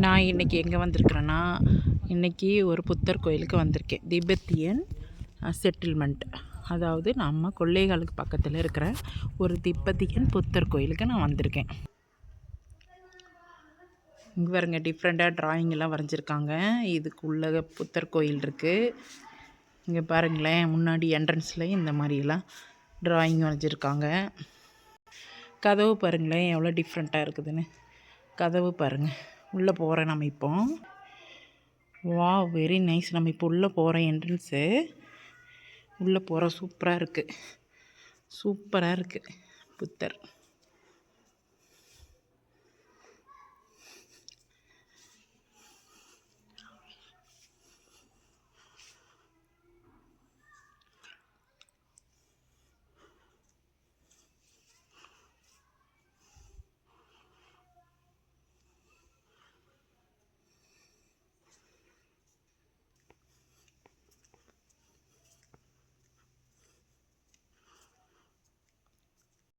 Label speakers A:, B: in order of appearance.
A: நான் இன்றைக்கி எங்கே வந்திருக்கிறேன்னா, இன்றைக்கி ஒரு புத்தர் கோயிலுக்கு வந்திருக்கேன். திபெத்தியன் செட்டில்மெண்ட், அதாவது நம்ம கொள்ளைகாலுக்கு பக்கத்தில் இருக்கிற ஒரு திபெத்தியன் புத்தர் கோயிலுக்கு நான் வந்திருக்கேன். இங்கே பாருங்க, டிஃப்ரெண்ட்டாக ட்ராயிங்கெல்லாம் வரைஞ்சிருக்காங்க. இதுக்குள்ளே புத்தர் கோயில் இருக்குது. இங்கே பாருங்களேன், முன்னாடி என்ட்ரன்ஸில் இந்த மாதிரிலாம் ட்ராயிங் வரைஞ்சிருக்காங்க. கதவு பாருங்களேன் எவ்வளோ டிஃப்ரெண்ட்டாக இருக்குதுன்னு. கதவு பாருங்கள், உள்ளே போகிறேன் நம்ம இப்போ. Wow, very nice. நம்ம இப்போ உள்ளே போகிறோம், என்ட்ரன்ஸு உள்ளே போகிறோம். சூப்பராக இருக்குது, சூப்பராக இருக்குது புத்தர்.